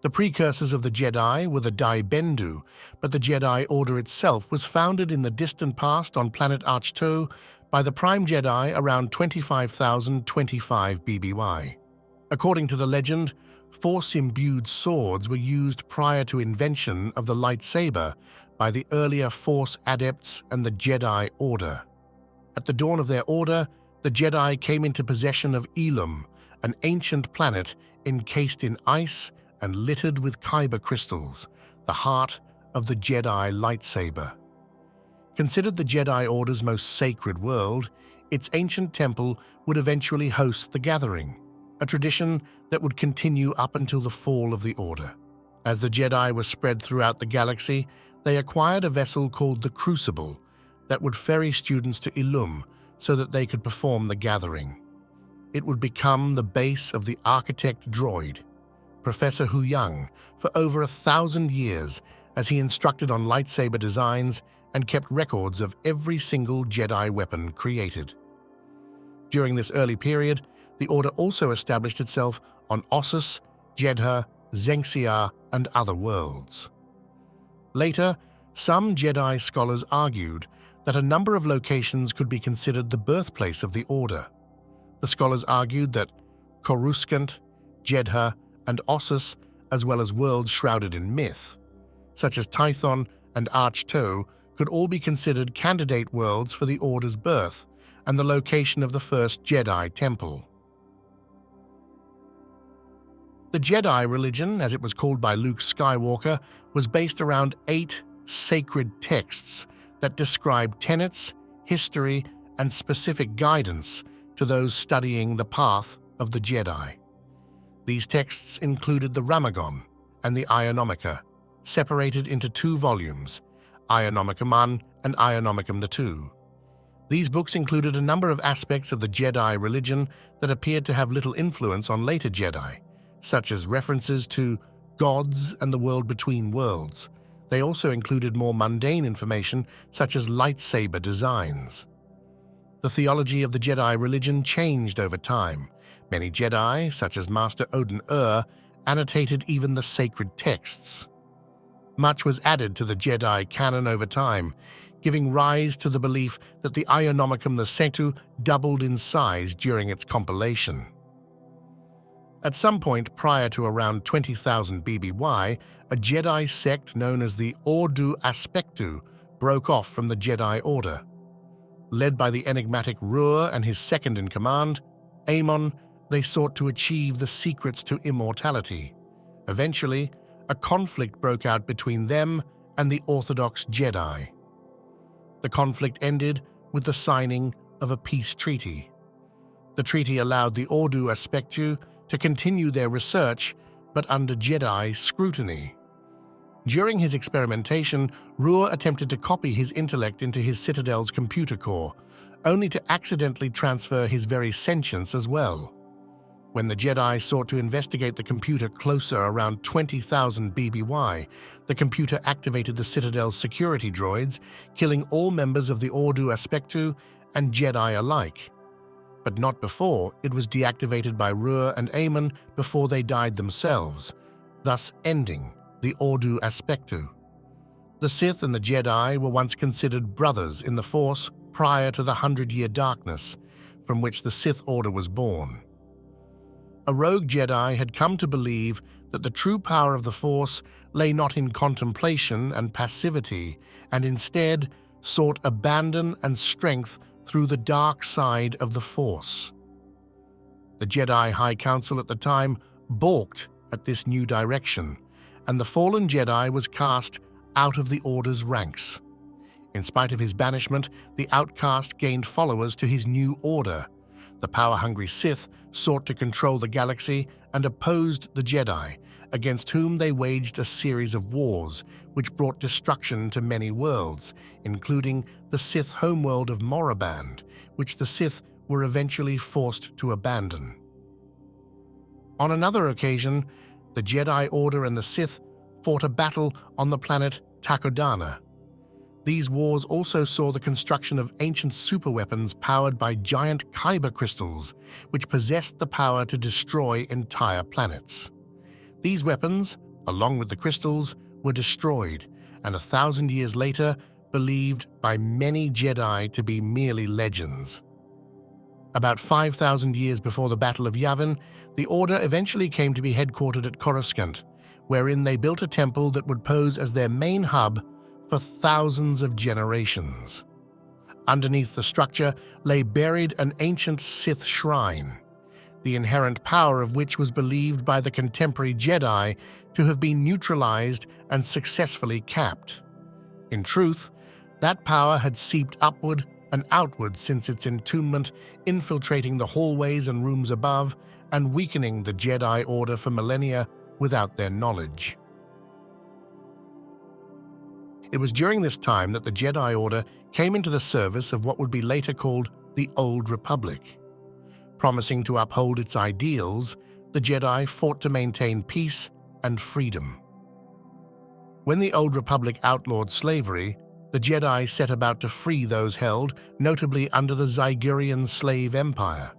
The precursors of the Jedi were the Dai Bendu, but the Jedi Order itself was founded in the distant past on planet Ahch-To by the Prime Jedi around 25,025 BBY. According to the legend, Force-imbued swords were used prior to invention of the lightsaber by the earlier Force adepts and the Jedi Order. At the dawn of their order, the Jedi came into possession of Ilum, an ancient planet encased in ice and littered with kyber crystals, the heart of the Jedi lightsaber. Considered the Jedi Order's most sacred world, its ancient temple would eventually host the Gathering, a tradition that would continue up until the fall of the Order. As the Jedi were spread throughout the galaxy, they acquired a vessel called the Crucible that would ferry students to Ilum so that they could perform the Gathering. It would become the base of the architect droid, Professor Huyang, for over 1,000 years as he instructed on lightsaber designs and kept records of every single Jedi weapon created. During this early period, the Order also established itself on Ossus, Jedha, Zengsiar, and other worlds. Later, some Jedi scholars argued that a number of locations could be considered the birthplace of the Order. The scholars argued that Coruscant, Jedha, and Ossus, as well as worlds shrouded in myth, such as Tython and Ahch-To, could all be considered candidate worlds for the Order's birth and the location of the first Jedi Temple. The Jedi religion, as it was called by Luke Skywalker, was based around 8 sacred texts that describe tenets, history, and specific guidance to those studying the path of the Jedi. These texts included the Ramagon and the Ionomika, separated into 2 volumes, Ionomicum I and Ionomicum II. These books included a number of aspects of the Jedi religion that appeared to have little influence on later Jedi, such as references to gods and the world between worlds. They also included more mundane information, such as lightsaber designs. The theology of the Jedi religion changed over time. Many Jedi, such as Master Odin annotated even the sacred texts. Much was added to the Jedi canon over time, giving rise to the belief that the Ionomicum Setu doubled in size during its compilation. At some point prior to around 20,000 BBY, a Jedi sect known as the Ordu Aspectu broke off from the Jedi Order. Led by the enigmatic Ruhr and his second-in-command, Amon, they sought to achieve the secrets to immortality. Eventually, a conflict broke out between them and the Orthodox Jedi. The conflict ended with the signing of a peace treaty. The treaty allowed the Ordu Aspectu to continue their research, but under Jedi scrutiny. During his experimentation, Ruhr attempted to copy his intellect into his Citadel's computer core, only to accidentally transfer his very sentience as well. When the Jedi sought to investigate the computer closer around 20,000 BBY, the computer activated the Citadel's security droids, killing all members of the Ordu Aspectu and Jedi alike. But not before it was deactivated by Ruhr and Amon before they died themselves, thus ending the Ordu Aspectu. The Sith and the Jedi were once considered brothers in the Force prior to the 100-Year Darkness, from which the Sith Order was born. A rogue Jedi had come to believe that the true power of the Force lay not in contemplation and passivity, and instead sought abandon and strength through the dark side of the Force. The Jedi High Council at the time balked at this new direction, and the fallen Jedi was cast out of the Order's ranks. In spite of his banishment, the outcast gained followers to his new order. The power-hungry Sith sought to control the galaxy and opposed the Jedi, against whom they waged a series of wars which brought destruction to many worlds, including the Sith homeworld of Moraband, which the Sith were eventually forced to abandon. On another occasion, the Jedi Order and the Sith fought a battle on the planet Takodana. These wars also saw the construction of ancient superweapons powered by giant kyber crystals, which possessed the power to destroy entire planets. These weapons, along with the crystals, were destroyed, and 1,000 years later believed by many Jedi to be merely legends. About 5,000 years before the Battle of Yavin, the Order eventually came to be headquartered at Coruscant, wherein they built a temple that would pose as their main hub for thousands of generations. Underneath the structure lay buried an ancient Sith shrine, the inherent power of which was believed by the contemporary Jedi to have been neutralized and successfully capped. In truth, that power had seeped upward and outward since its entombment, infiltrating the hallways and rooms above and weakening the Jedi Order for millennia without their knowledge. It was during this time that the Jedi Order came into the service of what would be later called the Old Republic. Promising to uphold its ideals, the Jedi fought to maintain peace and freedom. When the Old Republic outlawed slavery, the Jedi set about to free those held, notably under the Zygerian slave empire.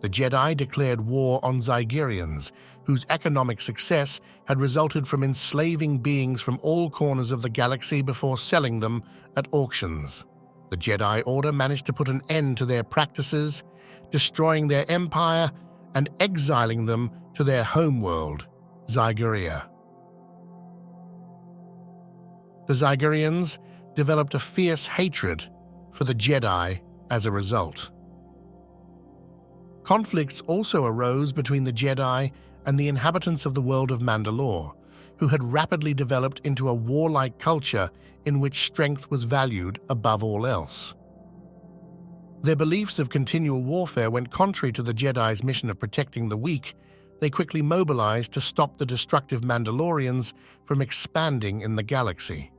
The Jedi declared war on Zygerians, whose economic success had resulted from enslaving beings from all corners of the galaxy before selling them at auctions. The Jedi Order managed to put an end to their practices, destroying their empire and exiling them to their homeworld, Zygeria. The Zygerians developed a fierce hatred for the Jedi as a result. Conflicts also arose between the Jedi and the inhabitants of the world of Mandalore, who had rapidly developed into a warlike culture in which strength was valued above all else. Their beliefs of continual warfare went contrary to the Jedi's mission of protecting the weak. They quickly mobilized to stop the destructive Mandalorians from expanding in the galaxy.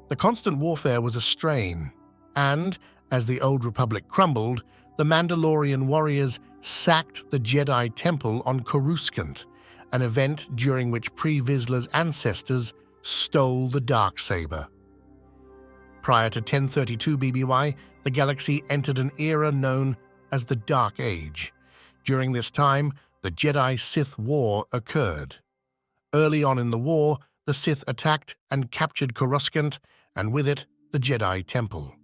The constant warfare was a strain, and, as the Old Republic crumbled, the Mandalorian warriors sacked the Jedi Temple on Coruscant, an event during which Pre Vizsla's ancestors stole the Darksaber. Prior to 1032 BBY, the galaxy entered an era known as the Dark Age. During this time, the Jedi-Sith War occurred. Early on in the war, the Sith attacked and captured Coruscant, and with it, the Jedi Temple.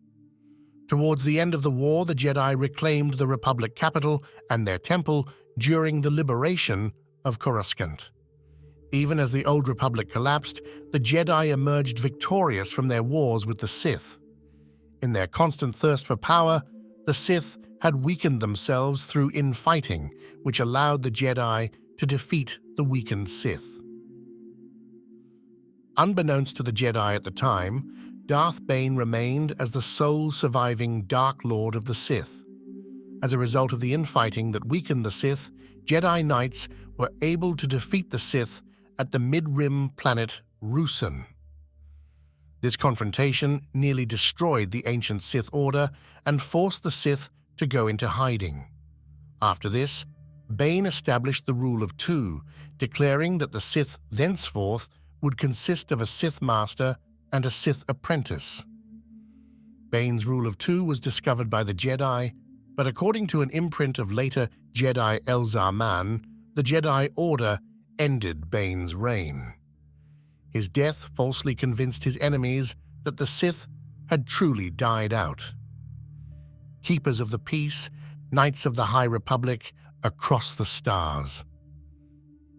Towards the end of the war, the Jedi reclaimed the Republic capital and their temple during the liberation of Coruscant. Even as the Old Republic collapsed, the Jedi emerged victorious from their wars with the Sith. In their constant thirst for power, the Sith had weakened themselves through infighting, which allowed the Jedi to defeat the weakened Sith. Unbeknownst to the Jedi at the time, Darth Bane remained as the sole surviving Dark Lord of the Sith. As a result of the infighting that weakened the Sith, Jedi Knights were able to defeat the Sith at the mid-rim planet Ruusan. This confrontation nearly destroyed the ancient Sith Order and forced the Sith to go into hiding. After this, Bane established the Rule of Two, declaring that the Sith thenceforth would consist of a Sith Master and a Sith Apprentice. Bane's Rule of Two was discovered by the Jedi, but according to an imprint of later Jedi Elzar Mann, the Jedi Order ended Bane's reign. His death falsely convinced his enemies that the Sith had truly died out. Keepers of the Peace, Knights of the High Republic, across the stars.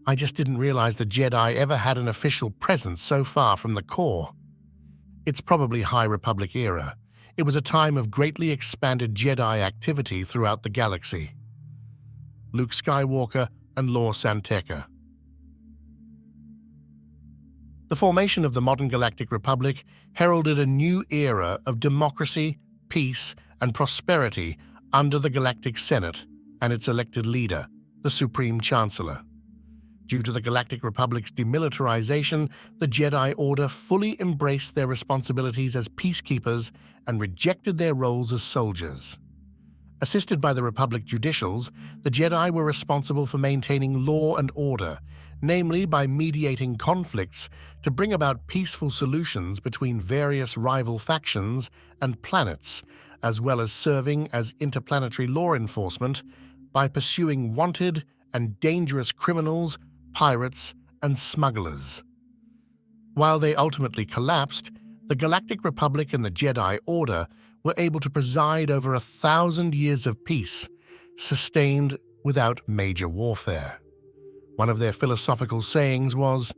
I just didn't realize the Jedi ever had an official presence so far from the core. It's probably High Republic era. It was a time of greatly expanded Jedi activity throughout the galaxy. Luke Skywalker and Lor San Tekka. The formation of the modern Galactic Republic heralded a new era of democracy, peace, and prosperity under the Galactic Senate and its elected leader, the Supreme Chancellor. Due to the Galactic Republic's demilitarization, the Jedi Order fully embraced their responsibilities as peacekeepers and rejected their roles as soldiers. Assisted by the Republic judicials, the Jedi were responsible for maintaining law and order, namely by mediating conflicts to bring about peaceful solutions between various rival factions and planets, as well as serving as interplanetary law enforcement by pursuing wanted and dangerous criminals, pirates, and smugglers. While they ultimately collapsed, the Galactic Republic and the Jedi Order were able to preside over 1,000 years of peace, sustained without major warfare. One of their philosophical sayings was,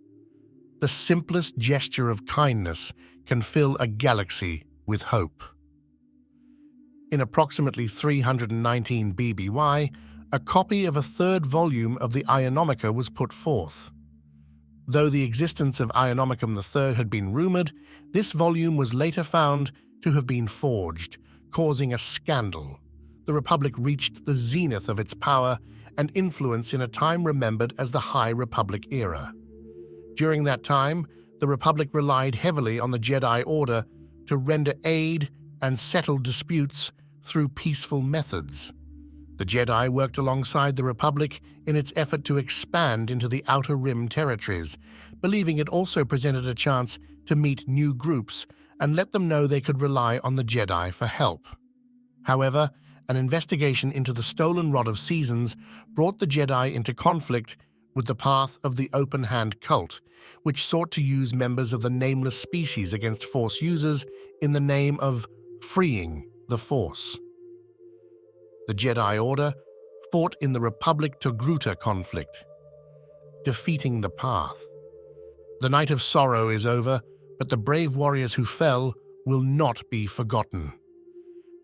"The simplest gesture of kindness can fill a galaxy with hope." In approximately 319 BBY, a copy of a third volume of the Ionomica was put forth. Though the existence of Ionomicum III had been rumored, this volume was later found to have been forged, causing a scandal. The Republic reached the zenith of its power and influence in a time remembered as the High Republic era. During that time, the Republic relied heavily on the Jedi Order to render aid and settle disputes through peaceful methods. The Jedi worked alongside the Republic in its effort to expand into the Outer Rim territories, believing it also presented a chance to meet new groups and let them know they could rely on the Jedi for help. However, an investigation into the stolen Rod of Seasons brought the Jedi into conflict with the path of the Open Hand cult, which sought to use members of the Nameless species against Force users in the name of freeing the Force. The Jedi Order fought in the Republic-Togruta conflict, defeating the Path. The Night of Sorrow is over, but the brave warriors who fell will not be forgotten.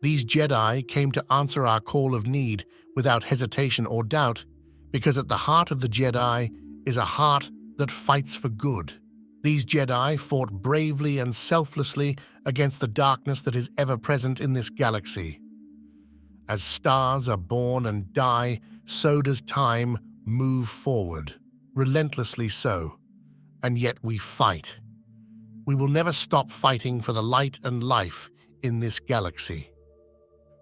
These Jedi came to answer our call of need without hesitation or doubt, because at the heart of the Jedi is a heart that fights for good. These Jedi fought bravely and selflessly against the darkness that is ever present in this galaxy. As stars are born and die, so does time move forward, relentlessly so, and yet we fight. We will never stop fighting for the light and life in this galaxy.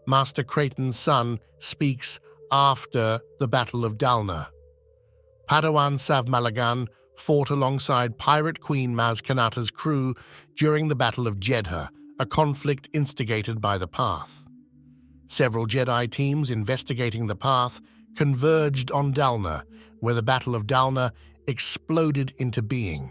Master Creighton's son speaks after the Battle of Dalna. Padawan Sav Malagan fought alongside Pirate Queen Maz Kanata's crew during the Battle of Jedha, a conflict instigated by the Path. Several Jedi teams investigating the Path converged on Dalna, where the Battle of Dalna exploded into being.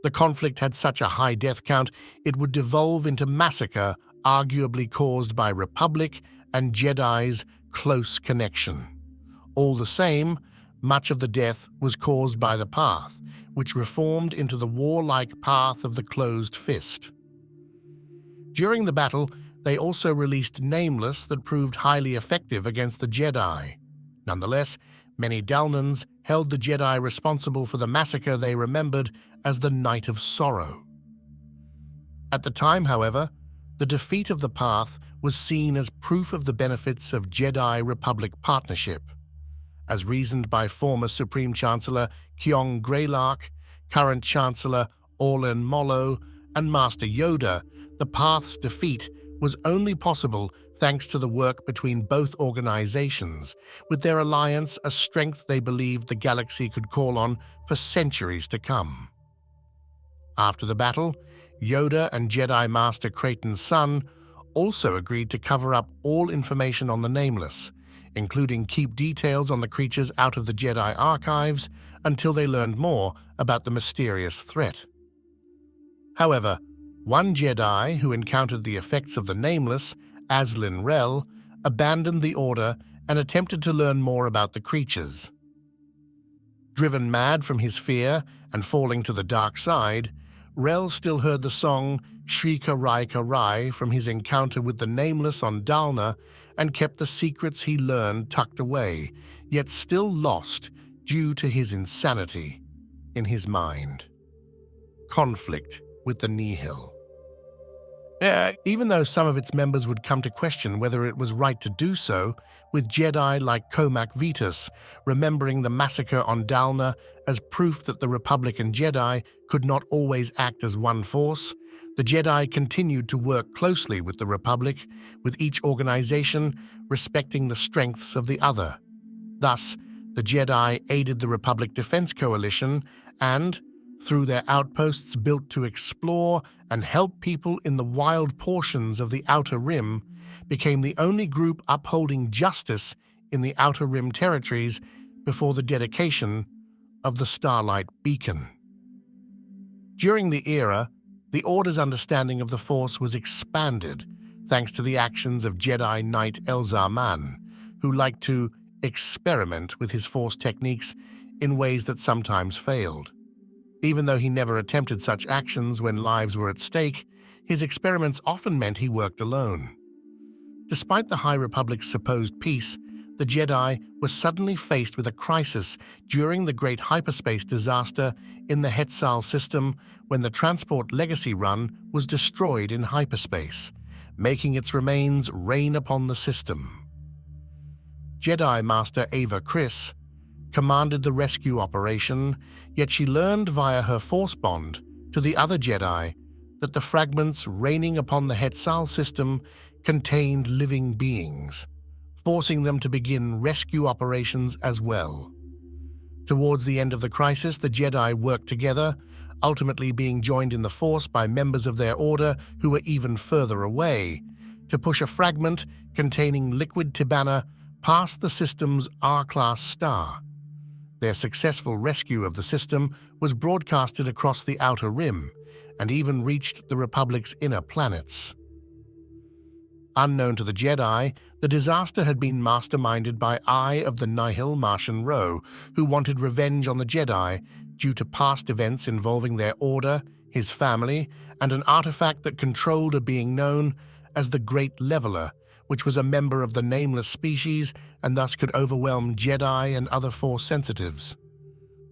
The conflict had such a high death count it would devolve into massacre, arguably caused by Republic and Jedi's close connection. All the same, much of the death was caused by the Path, which reformed into the warlike path of the Closed Fist. During the battle, they also released Nameless that proved highly effective against the Jedi. Nonetheless, many Dalnans held the Jedi responsible for the massacre they remembered as the Night of Sorrow. At the time, however, the defeat of the Path was seen as proof of the benefits of Jedi-Republic partnership. As reasoned by former Supreme Chancellor Kyong Greylark, current Chancellor Orlan Mollo, and Master Yoda, the Path's defeat was only possible thanks to the work between both organizations, with their alliance a strength they believed the galaxy could call on for centuries to come. After the battle, Yoda and Jedi Master Creighton's son also agreed to cover up all information on the Nameless, including keep details on the creatures out of the Jedi archives until they learned more about the mysterious threat. However, one Jedi who encountered the effects of the Nameless, Aslin Rel, abandoned the Order and attempted to learn more about the creatures. Driven mad from his fear and falling to the dark side, Rel still heard the song Shrika Raika Rai from his encounter with the Nameless on Dalna and kept the secrets he learned tucked away, yet still lost due to his insanity in his mind. Conflict with the Nihil. Even though some of its members would come to question whether it was right to do so, with Jedi like Comac Vetus remembering the massacre on Dalna as proof that the Republic and Jedi could not always act as one force, the Jedi continued to work closely with the Republic, with each organization respecting the strengths of the other. Thus, the Jedi aided the Republic Defense Coalition and, through their outposts built to explore and help people in the wild portions of the Outer Rim, became the only group upholding justice in the Outer Rim territories before the dedication of the Starlight Beacon. During the era, the Order's understanding of the Force was expanded thanks to the actions of Jedi Knight Elzar Mann, who liked to experiment with his Force techniques in ways that sometimes failed. Even though he never attempted such actions when lives were at stake, his experiments often meant he worked alone. Despite the High Republic's supposed peace, the Jedi were suddenly faced with a crisis during the Great Hyperspace disaster in the Hetzal system when the Transport Legacy Run was destroyed in hyperspace, making its remains rain upon the system. Jedi Master Ava Kriss commanded the rescue operation, yet she learned via her Force bond to the other Jedi that the fragments raining upon the Hetzal system contained living beings, forcing them to begin rescue operations as well. Towards the end of the crisis, the Jedi worked together, ultimately being joined in the Force by members of their Order who were even further away, to push a fragment containing liquid Tibanna past the system's R-class star. Their successful rescue of the system was broadcasted across the Outer Rim and even reached the Republic's inner planets. Unknown to the Jedi, the disaster had been masterminded by Eye of the Nihil Martian Ro, who wanted revenge on the Jedi due to past events involving their Order, his family, and an artifact that controlled a being known as the Great Leveler, which was a member of the nameless species and thus could overwhelm Jedi and other Force sensitives.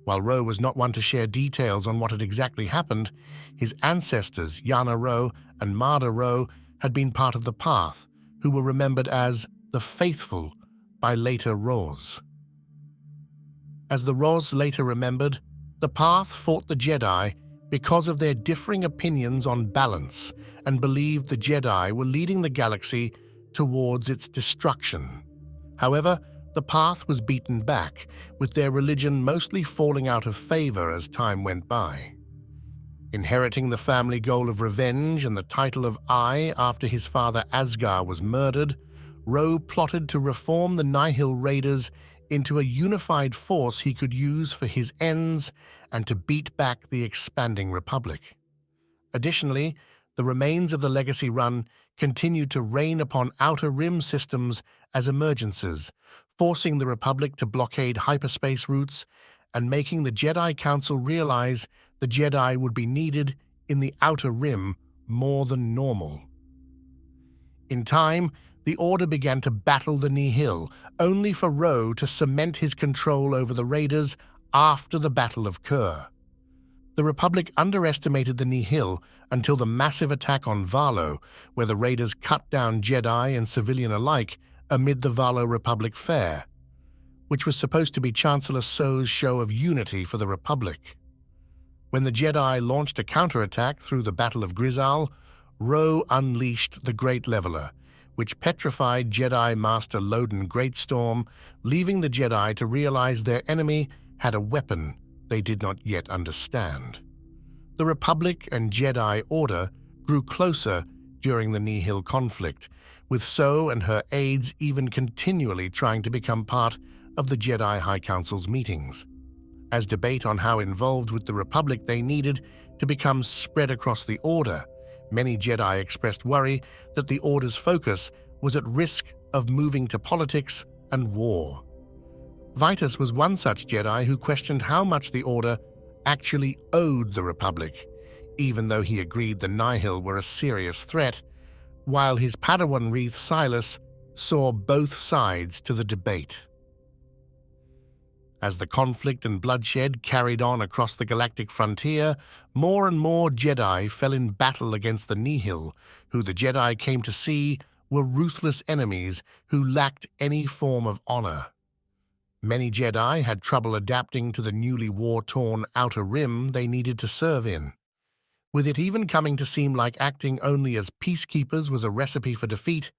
While Ro was not one to share details on what had exactly happened, his ancestors, Yana Ro and Marda Ro, had been part of the Path, who were remembered as the Faithful by later Ros. As the Ros later remembered, the Path fought the Jedi because of their differing opinions on balance and believed the Jedi were leading the galaxy towards its destruction. However, the Path was beaten back, with their religion mostly falling out of favor as time went by. Inheriting the family goal of revenge and the title of Eye after his father Asgar was murdered, Ro plotted to reform the Nihil Raiders into a unified force he could use for his ends and to beat back the expanding Republic. Additionally, the remains of the Legacy Run continued to rain upon Outer Rim systems as emergencies, forcing the Republic to blockade hyperspace routes and making the Jedi Council realize the Jedi would be needed in the Outer Rim more than normal. In time, the Order began to battle the Nihil, only for Ro to cement his control over the Raiders after the Battle of Kur. The Republic underestimated the Nihil until the massive attack on Valo, where the Raiders cut down Jedi and civilian alike amid the Valo Republic Fair, which was supposed to be Chancellor So's show of unity for the Republic. When the Jedi launched a counterattack through the Battle of Grizal, Ro unleashed the Great Leveler, which petrified Jedi Master Loden Greatstorm, leaving the Jedi to realize their enemy had a weapon they did not yet understand. The Republic and Jedi Order grew closer during the Nihil conflict, with So and her aides even continually trying to become part of the Jedi High Council's meetings. As debate on how involved with the Republic they needed to become spread across the Order, many Jedi expressed worry that the Order's focus was at risk of moving to politics and war. Vitus was one such Jedi who questioned how much the Order actually owed the Republic, even though he agreed the Nihil were a serious threat, while his Padawan Reath Silas saw both sides to the debate. As the conflict and bloodshed carried on across the galactic frontier, more and more Jedi fell in battle against the Nihil, who the Jedi came to see were ruthless enemies who lacked any form of honor. Many Jedi had trouble adapting to the newly war-torn Outer Rim they needed to serve in. With it even coming to seem like acting only as peacekeepers was a recipe for defeat,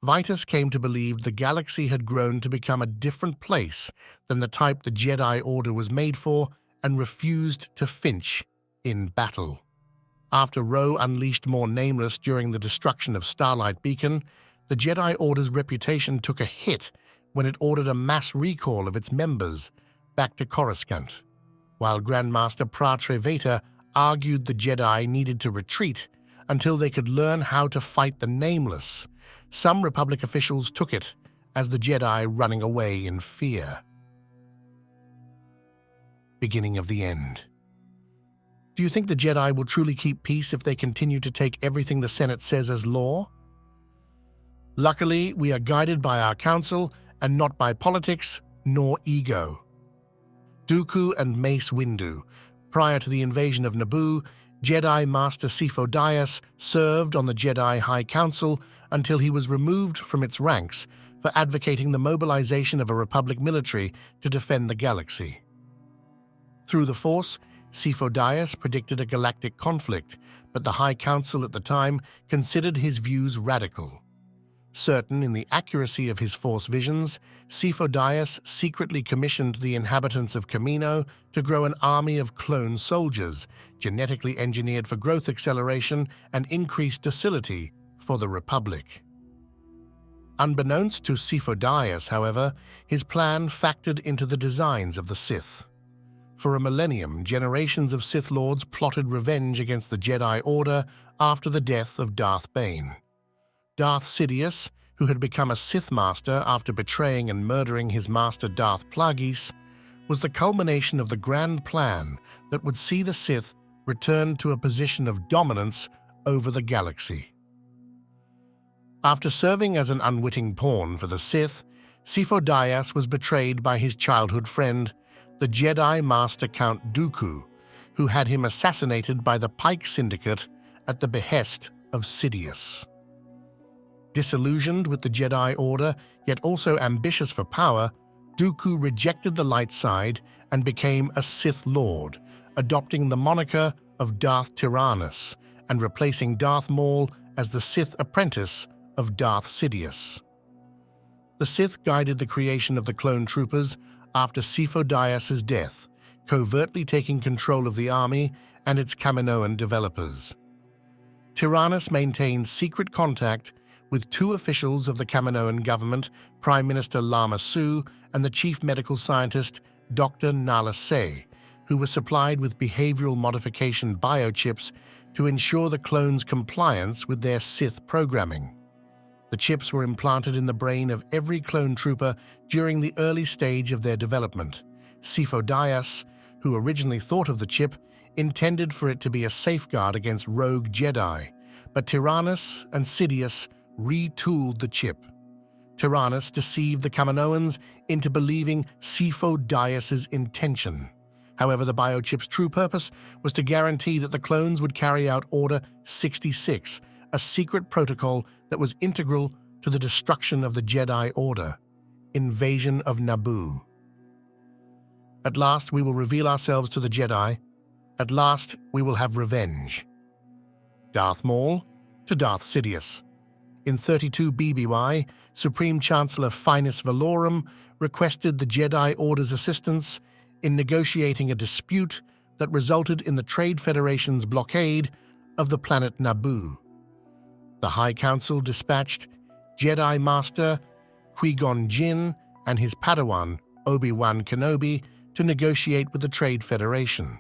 Vitus came to believe the galaxy had grown to become a different place than the type the Jedi Order was made for and refused to flinch in battle. After Ro unleashed more Nameless during the destruction of Starlight Beacon, the Jedi Order's reputation took a hit when it ordered a mass recall of its members back to Coruscant. while Grandmaster Pratre Veta argued the Jedi needed to retreat until they could learn how to fight the Nameless. Some Republic officials took it as the Jedi running away in fear. Beginning of the end. Do you think the Jedi will truly keep peace if they continue to take everything the Senate says as law? Luckily, we are guided by our council and not by politics nor ego. Dooku and Mace Windu. Prior to the invasion of Naboo, Jedi Master Sifo Dyas served on the Jedi High Council until he was removed from its ranks for advocating the mobilization of a Republic military to defend the galaxy. Through the Force, Sifo Dyas predicted a galactic conflict, but the High Council at the time considered his views radical. Certain in the accuracy of his Force visions, Sifo Dyas secretly commissioned the inhabitants of Kamino to grow an army of clone soldiers, genetically engineered for growth acceleration and increased docility for the Republic. Unbeknownst to Sifo Dyas, however, his plan factored into the designs of the Sith. For a millennium, generations of Sith Lords plotted revenge against the Jedi Order after the death of Darth Bane. Darth Sidious, who had become a Sith Master after betraying and murdering his master Darth Plagueis, was the culmination of the grand plan that would see the Sith return to a position of dominance over the galaxy. After serving as an unwitting pawn for the Sith, Sifo Dyas was betrayed by his childhood friend, the Jedi Master Count Dooku, who had him assassinated by the Pike Syndicate at the behest of Sidious. Disillusioned with the Jedi Order, yet also ambitious for power, Dooku rejected the light side and became a Sith Lord, adopting the moniker of Darth Tyrannus and replacing Darth Maul as the Sith apprentice of Darth Sidious. The Sith guided the creation of the clone troopers after Sifo Dyas' death, covertly taking control of the army and its Kaminoan developers. Tyrannus maintained secret contact with two officials of the Kaminoan government, Prime Minister Lama Su and the Chief Medical Scientist Dr. Nala Se, who were supplied with behavioral modification biochips to ensure the clones' compliance with their Sith programming. The chips were implanted in the brain of every clone trooper during the early stage of their development. Sifo Dyas, who originally thought of the chip, intended for it to be a safeguard against rogue Jedi, but Tyrannus and Sidious retooled the chip. Tyrannus deceived the Kaminoans into believing Sifo Dyas' intention. However, the biochip's true purpose was to guarantee that the clones would carry out Order 66, a secret protocol that was integral to the destruction of the Jedi Order, Invasion of Naboo. At last we will reveal ourselves to the Jedi. At last we will have revenge. Darth Maul to Darth Sidious. In 32 BBY, Supreme Chancellor Finus Valorum requested the Jedi Order's assistance in negotiating a dispute that resulted in the Trade Federation's blockade of the planet Naboo. The High Council dispatched Jedi Master Qui-Gon Jinn and his Padawan, Obi-Wan Kenobi, to negotiate with the Trade Federation.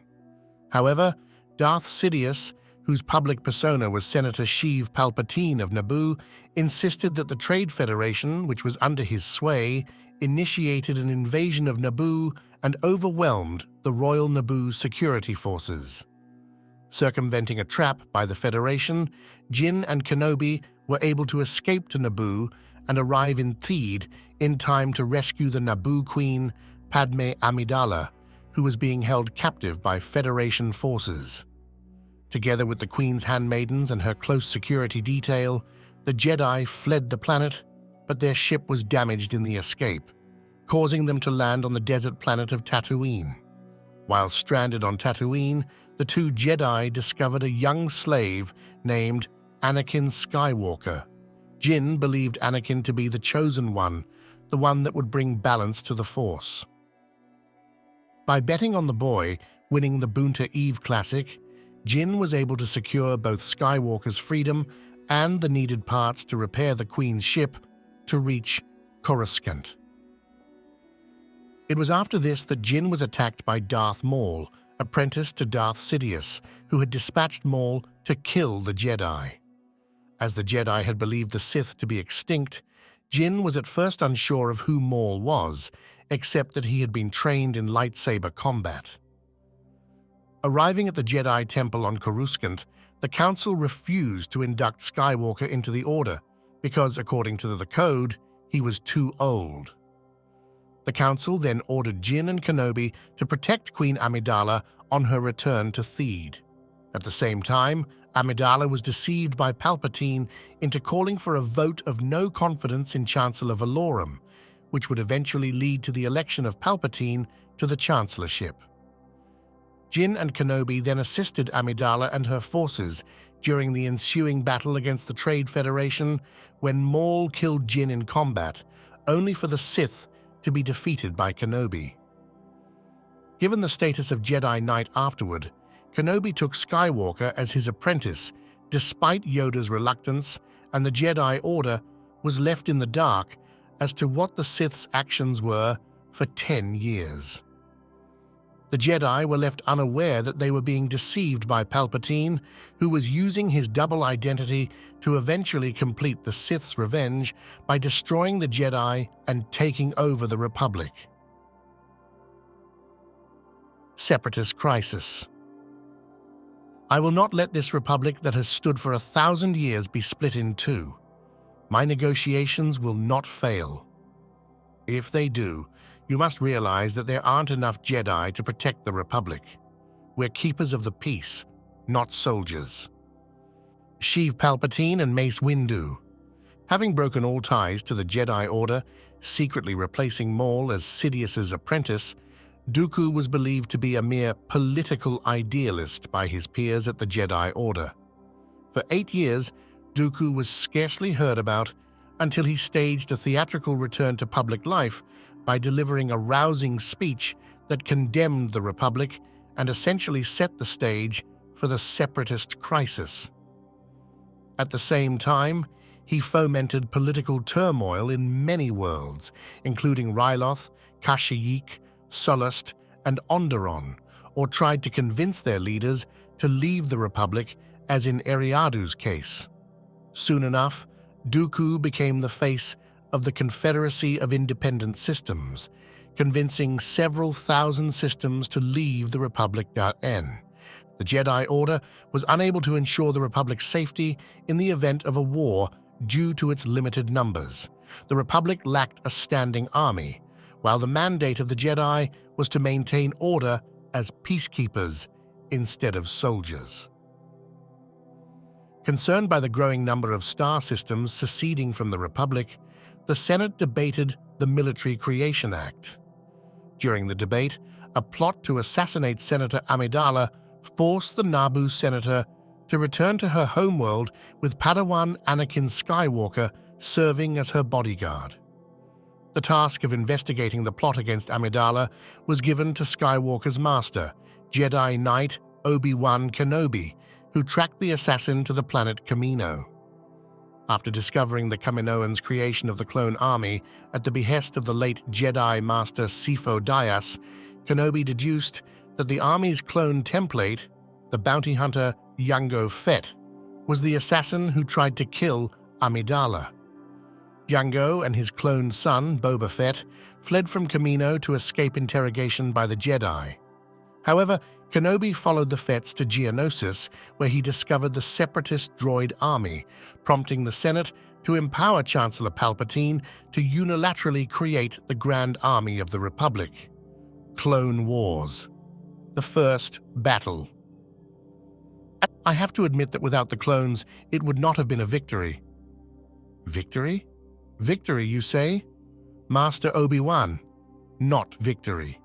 However, Darth Sidious, whose public persona was Senator Sheev Palpatine of Naboo, insisted that the Trade Federation, which was under his sway, initiated an invasion of Naboo and overwhelmed the Royal Naboo security forces. Circumventing a trap by the Federation, Jinn and Kenobi were able to escape to Naboo and arrive in Theed in time to rescue the Naboo Queen, Padme Amidala, who was being held captive by Federation forces. Together with the Queen's handmaidens and her close security detail, the Jedi fled the planet, but their ship was damaged in the escape, causing them to land on the desert planet of Tatooine. While stranded on Tatooine, the two Jedi discovered a young slave named Anakin Skywalker. Jinn believed Anakin to be the chosen one, the one that would bring balance to the Force. By betting on the boy winning the Boonta Eve Classic, Jinn was able to secure both Skywalker's freedom and the needed parts to repair the Queen's ship to reach Coruscant. It was after this that Jyn was attacked by Darth Maul, apprentice to Darth Sidious, who had dispatched Maul to kill the Jedi. As the Jedi had believed the Sith to be extinct, Jyn was at first unsure of who Maul was, except that he had been trained in lightsaber combat. Arriving at the Jedi Temple on Coruscant, the Council refused to induct Skywalker into the Order because, according to the Code, he was too old. The Council then ordered Jyn and Kenobi to protect Queen Amidala on her return to Theed. At the same time, Amidala was deceived by Palpatine into calling for a vote of no confidence in Chancellor Valorum, which would eventually lead to the election of Palpatine to the chancellorship. Jyn and Kenobi then assisted Amidala and her forces during the ensuing battle against the Trade Federation when Maul killed Jyn in combat, only for the Sith to be defeated by Kenobi. Given the status of Jedi Knight afterward, Kenobi took Skywalker as his apprentice despite Yoda's reluctance, and the Jedi Order was left in the dark as to what the Sith's actions were for 10 years. The Jedi were left unaware that they were being deceived by Palpatine, who was using his double identity to eventually complete the Sith's revenge by destroying the Jedi and taking over the Republic. Separatist Crisis. I will not let this Republic that has stood for 1,000 years be split in two. My negotiations will not fail. If they do, you must realize that there aren't enough Jedi to protect the Republic. We're keepers of the peace, not soldiers. Sheev Palpatine and Mace Windu. Having broken all ties to the Jedi Order, secretly replacing Maul as Sidious's apprentice, Dooku was believed to be a mere political idealist by his peers at the Jedi Order. For 8 years, Dooku was scarcely heard about until he staged a theatrical return to public life by delivering a rousing speech that condemned the Republic and essentially set the stage for the Separatist crisis. At the same time, he fomented political turmoil in many worlds, including Ryloth, Kashyyyk, Sullust, and Onderon, or tried to convince their leaders to leave the Republic, as in Eriadu's case. Soon enough, Dooku became the face of the Confederacy of Independent Systems, convincing several thousand systems to leave the Republic.N. The Jedi Order was unable to ensure the Republic's safety in the event of a war due to its limited numbers. The Republic lacked a standing army, while the mandate of the Jedi was to maintain order as peacekeepers instead of soldiers. Concerned by the growing number of star systems seceding from the Republic, the Senate debated the Military Creation Act. During the debate, a plot to assassinate Senator Amidala forced the Naboo senator to return to her homeworld with Padawan Anakin Skywalker serving as her bodyguard. The task of investigating the plot against Amidala was given to Skywalker's master, Jedi Knight Obi-Wan Kenobi, who tracked the assassin to the planet Kamino. After discovering the Kaminoans' creation of the clone army at the behest of the late Jedi Master Sifo Dyas, Kenobi deduced that the army's clone template, the bounty hunter Jango Fett, was the assassin who tried to kill Amidala. Jango and his cloned son, Boba Fett, fled from Kamino to escape interrogation by the Jedi. However, Kenobi followed the Fetts to Geonosis, where he discovered the separatist droid army, prompting the Senate to empower Chancellor Palpatine to unilaterally create the Grand Army of the Republic. Clone Wars. The first battle. I have to admit that without the clones, it would not have been a victory. Victory? Victory, you say? Master Obi-Wan, not victory.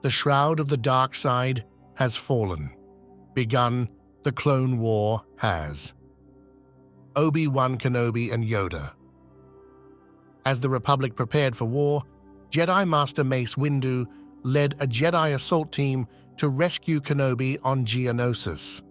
The shroud of the dark side has fallen. Begun, the Clone War has. Obi-Wan Kenobi and Yoda. As the Republic prepared for war, Jedi Master Mace Windu led a Jedi assault team to rescue Kenobi on Geonosis.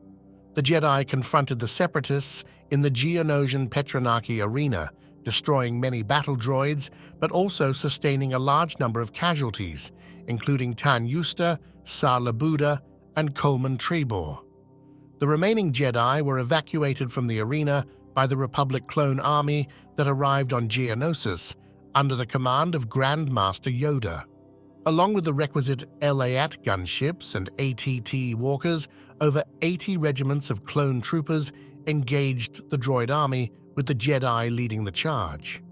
The Jedi confronted the Separatists in the Geonosian Petranaki arena, destroying many battle droids but also sustaining a large number of casualties, including Tan Yusta, Sar Labuda, and Coleman Trebor. The remaining Jedi were evacuated from the arena by the Republic clone army that arrived on Geonosis under the command of Grand Master Yoda. Along with the requisite LAAT gunships and ATT walkers, over 80 regiments of clone troopers engaged the droid army, with the Jedi leading the charge.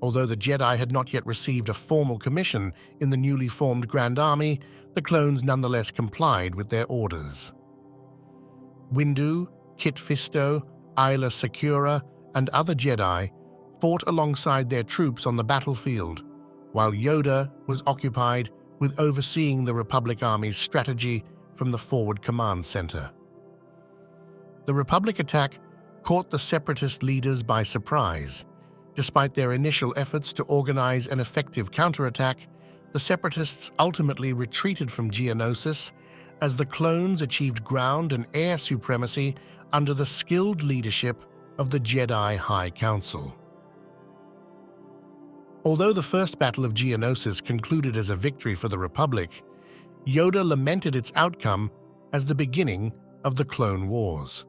Although the Jedi had not yet received a formal commission in the newly formed Grand Army, the clones nonetheless complied with their orders. Windu, Kit Fisto, Aayla Secura, and other Jedi fought alongside their troops on the battlefield, while Yoda was occupied with overseeing the Republic Army's strategy from the Forward Command Center. The Republic attack caught the Separatist leaders by surprise. Despite their initial efforts to organize an effective counterattack, the Separatists ultimately retreated from Geonosis as the clones achieved ground and air supremacy under the skilled leadership of the Jedi High Council. Although the First Battle of Geonosis concluded as a victory for the Republic, Yoda lamented its outcome as the beginning of the Clone Wars.